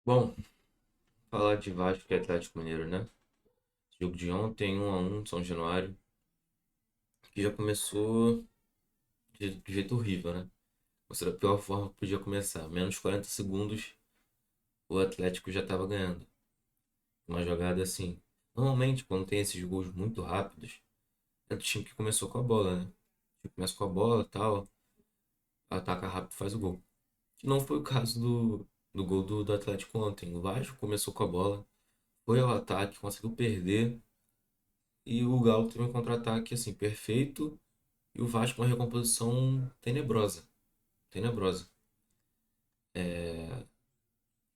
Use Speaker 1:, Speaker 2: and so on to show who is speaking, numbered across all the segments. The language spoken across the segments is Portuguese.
Speaker 1: Bom, falar de Vasco e Atlético Mineiro, né? Jogo de ontem, 1-1, São Januário, que já começou de jeito horrível, né? Ou da pior forma que podia começar. Menos 40 segundos, o Atlético já estava ganhando. Uma jogada assim. Normalmente, quando tem esses gols muito rápidos, é do time que começou com a bola, né? O time começa com a bola e tal, ataca rápido e faz o gol. Que não foi o caso do gol do Atlético ontem. O Vasco começou com a bola, foi ao ataque, conseguiu perder. E o Galo teve um contra-ataque assim, perfeito. E o Vasco uma recomposição tenebrosa. Tenebrosa.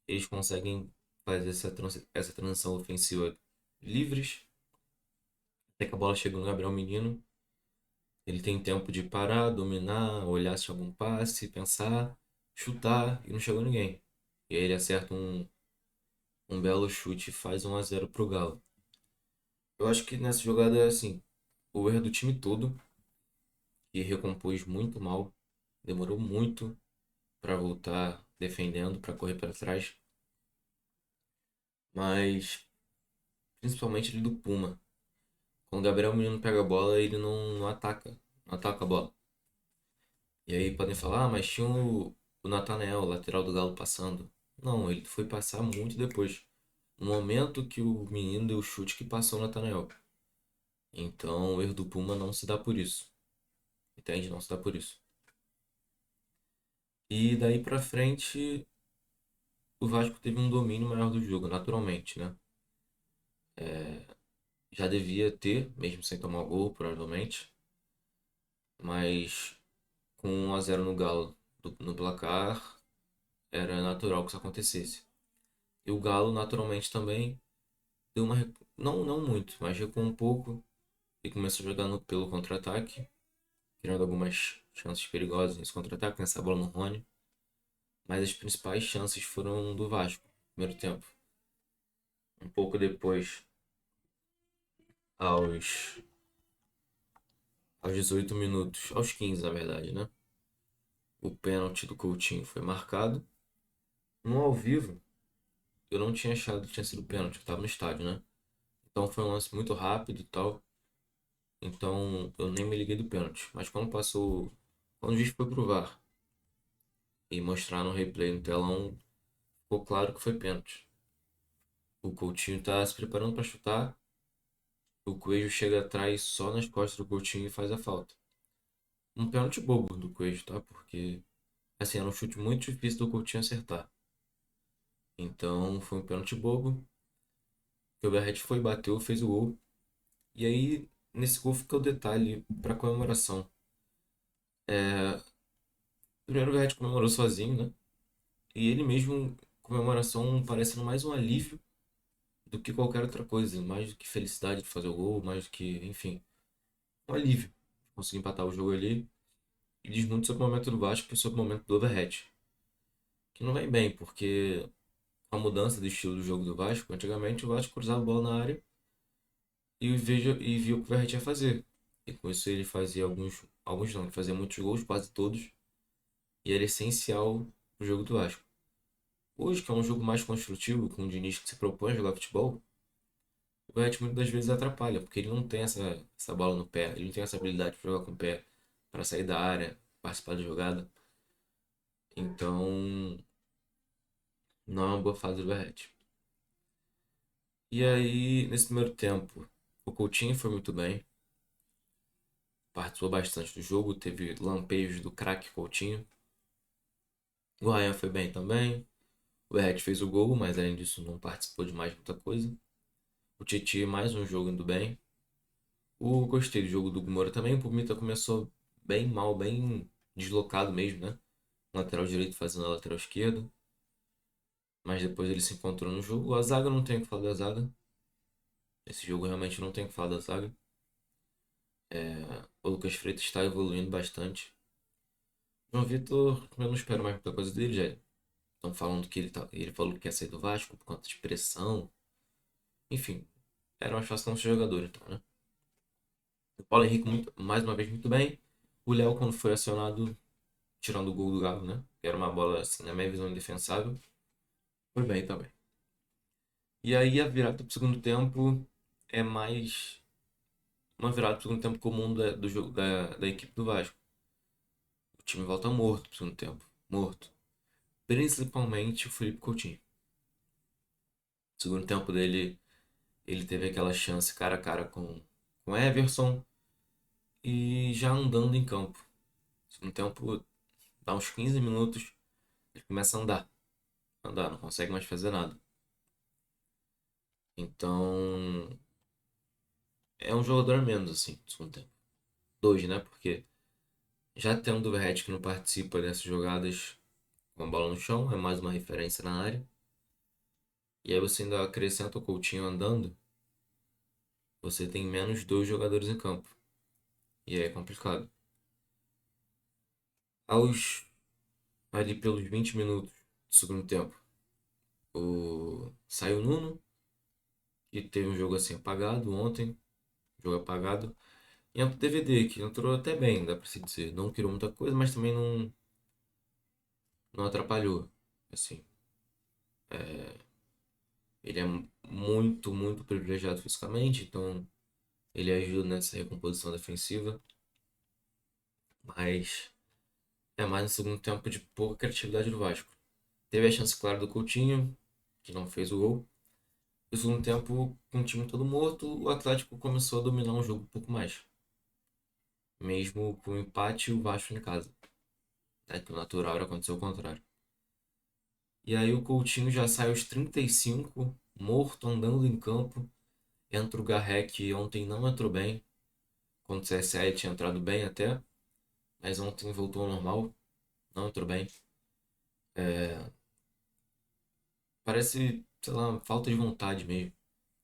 Speaker 1: Eles conseguem fazer essa transição ofensiva livres. Até que a bola chega no Gabriel Menino. Ele tem tempo de parar, dominar, olhar se tinha algum passe, pensar, chutar e não chegou ninguém. E aí ele acerta um belo chute e faz 1-0 pro Galo. Eu acho que nessa jogada é assim, o erro do time todo, que recompôs muito mal, demorou muito para voltar defendendo, para correr para trás, mas principalmente ele do Puma. Quando o Gabriel Menino pega a bola, ele não ataca, não ataca a bola. E aí podem falar, mas tinha o Natanael, lateral do Galo, passando. Não, ele foi passar muito depois. No momento que o menino deu o chute que passou o Natanael. Então o erro do Puma não se dá por isso. Entende? Não se dá por isso. E daí pra frente, o Vasco teve um domínio maior do jogo, naturalmente, né? Já devia ter, mesmo sem tomar gol, provavelmente. Mas com 1-0 no Galo no placar, era natural que isso acontecesse. E o Galo, naturalmente, também deu uma. Não muito, mas recuou um pouco e começou jogando pelo contra-ataque, criando algumas chances perigosas nesse contra-ataque, nessa bola no Rony. Mas as principais chances foram do Vasco, no primeiro tempo. Um pouco depois, aos, aos 18 minutos, aos 15 na verdade, né? O pênalti do Coutinho foi marcado. No ao vivo, eu não tinha achado que tinha sido pênalti, eu tava no estádio, né? Então foi um lance muito rápido e tal. Então eu nem me liguei do pênalti. Mas quando passou. Quando o juiz foi pro VAR e mostrar no replay no telão, ficou claro que foi pênalti. O Coutinho tá se preparando para chutar. O Coelho chega atrás só nas costas do Coutinho e faz a falta. Um pênalti bobo do Coelho, tá? Porque, assim, era um chute muito difícil do Coutinho acertar. Então foi um pênalti bobo. Que o Berret foi, bateu, fez o gol. E aí, nesse gol fica o detalhe para comemoração. Primeiro o Verratti comemorou sozinho, né? E ele mesmo, comemoração parecendo mais um alívio do que qualquer outra coisa. Mais do que felicidade de fazer o gol, mais do que, enfim, um alívio. Conseguir empatar o jogo ali. E diz muito sobre o momento do Vasco e sobre o momento do Overhatch. Que não vem bem, porque a mudança do estilo do jogo do Vasco, antigamente o Vasco cruzava a bola na área e via o que o Overhatch ia fazer. E com isso ele fazia alguns não, ele fazia muitos gols, quase todos. E era essencial pro jogo do Vasco. Hoje, que é um jogo mais construtivo, com o Diniz que se propõe a jogar futebol, o Verratti muitas das vezes atrapalha, porque ele não tem essa bola no pé, ele não tem essa habilidade de jogar com o pé para sair da área, participar da jogada. Então, não é uma boa fase do Verratti. E aí, nesse primeiro tempo, o Coutinho foi muito bem, participou bastante do jogo, teve lampejos do craque Coutinho. O Ryan foi bem também. O Verratti fez o gol, mas além disso não participou de mais muita coisa. O Titi, mais um jogo indo bem. Gostei do jogo do Moura também. O Pumita começou bem mal, bem deslocado mesmo, né? Lateral direito fazendo a lateral esquerda. Mas depois ele se encontrou no jogo. A zaga não tem o que falar da zaga. Esse jogo realmente não tem o que falar da zaga. O Lucas Freitas está evoluindo bastante. João Vitor, eu não espero mais muita coisa dele, já estão falando que ele falou que quer sair do Vasco por conta de pressão. Enfim, era mais fácil não ser jogador, então, né? O Paulo Henrique, mais uma vez, muito bem. O Léo, quando foi acionado, tirando o gol do Galo, né? Que era uma bola, assim, na minha visão, indefensável. Foi bem também. E aí a virada do segundo tempo é mais uma virada do segundo tempo comum do jogo da equipe do Vasco. O time volta morto pro segundo tempo. Morto. Principalmente o Felipe Coutinho. No segundo tempo dele, ele teve aquela chance cara a cara com Everson e já andando em campo. No segundo tempo, dá uns 15 minutos, ele começa a andar. Andar, não consegue mais fazer nada. Então, é um jogador a menos, assim, no segundo tempo. Dois, né? Porque já tendo o Verratti que não participa dessas jogadas com a bola no chão, é mais uma referência na área. E aí você ainda acrescenta o Coutinho andando, você tem menos dois jogadores em campo. E aí é complicado. Aos ali pelos 20 minutos do segundo tempo, saiu o Nuno, que teve um jogo assim apagado ontem, jogo apagado. E entra o DVD, que entrou até bem, dá pra se dizer. Não criou muita coisa, mas também não atrapalhou. Assim, ele é muito, muito privilegiado fisicamente, então ele ajuda nessa recomposição defensiva. Mas é mais no segundo tempo de pouca criatividade do Vasco. Teve a chance clara do Coutinho, que não fez o gol. No segundo tempo, com o time todo morto, o Atlético começou a dominar o jogo um pouco mais. Mesmo com o empate, o Vasco em casa. É que o natural era acontecer o contrário. E aí o Coutinho já sai aos 35, morto, andando em campo. Entra o Garré, que ontem não entrou bem. Contra o CSA tinha entrado bem até. Mas ontem voltou ao normal. Não entrou bem. É, parece, sei lá, falta de vontade mesmo.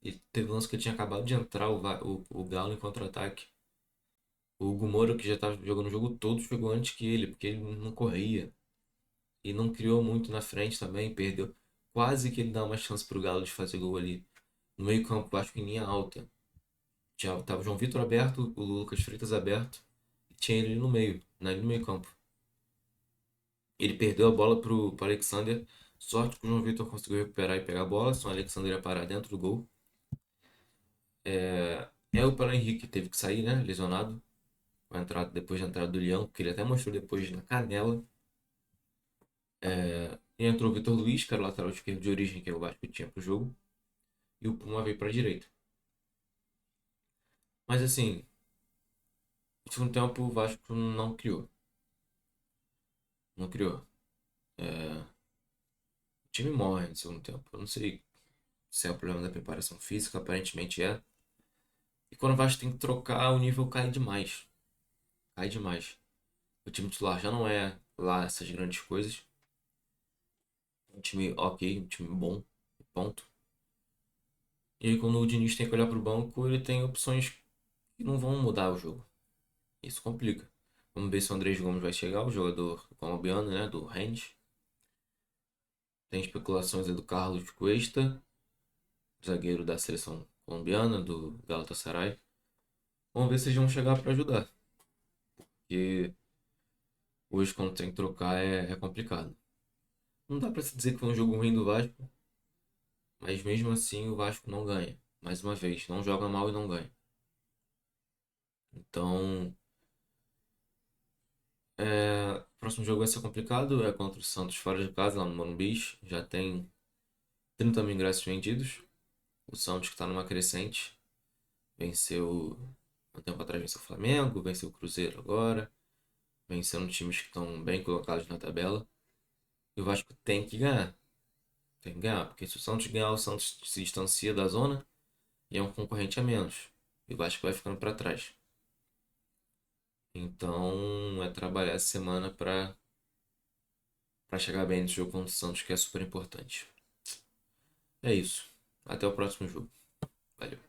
Speaker 1: E teve um lance que tinha acabado de entrar o Galo em contra-ataque. O Hugo Moura, que já estava jogando o jogo todo, chegou antes que ele, porque ele não corria. E não criou muito na frente também, perdeu. Quase que ele dá uma chance pro Galo de fazer gol ali. No meio-campo, acho que em linha alta. Tava o João Vitor aberto, o Lucas Freitas aberto. E tinha ele ali no meio, ali no meio-campo. Ele perdeu a bola pro Alexander. Sorte que o João Vitor conseguiu recuperar e pegar a bola, senão o Alexander ia parar dentro do gol. O Paulo Henrique teve que sair, né? Lesionado. Depois da entrada do Leão, que ele até mostrou depois na canela. E entrou o Vitor Luiz, que era o lateral esquerdo de origem que o Vasco tinha pro jogo. E o Puma veio pra direita. Mas assim, no segundo tempo o Vasco não criou. Não criou. É, o time morre no segundo tempo. Eu não sei se é o problema da preparação física, aparentemente é. E quando o Vasco tem que trocar, o nível cai demais. Cai demais. O time titular já não é lá essas grandes coisas. Um time ok, um time bom, ponto. E aí quando o Diniz tem que olhar pro banco, ele tem opções que não vão mudar o jogo. Isso complica. Vamos ver se o Andrés Gomes vai chegar, o jogador colombiano, né, do Rennes. Tem especulações aí do Carlos Cuesta, zagueiro da seleção colombiana, do Galatasaray. Vamos ver se eles vão chegar para ajudar. Porque hoje, quando tem que trocar, é complicado. Não dá para se dizer que foi um jogo ruim do Vasco, mas mesmo assim o Vasco não ganha. Mais uma vez, não joga mal e não ganha. Então, o próximo jogo vai ser complicado. É contra o Santos fora de casa, lá no Morumbi. Já tem 30 mil ingressos vendidos. O Santos que está numa crescente. Venceu, um tempo atrás venceu o Flamengo, venceu o Cruzeiro agora. Vencendo times que estão bem colocados na tabela. E o Vasco tem que ganhar. Tem que ganhar, porque se o Santos ganhar, o Santos se distancia da zona e é um concorrente a menos. E o Vasco vai ficando para trás. Então é trabalhar essa semana para chegar bem no jogo contra o Santos, que é super importante. É isso. Até o próximo jogo. Valeu.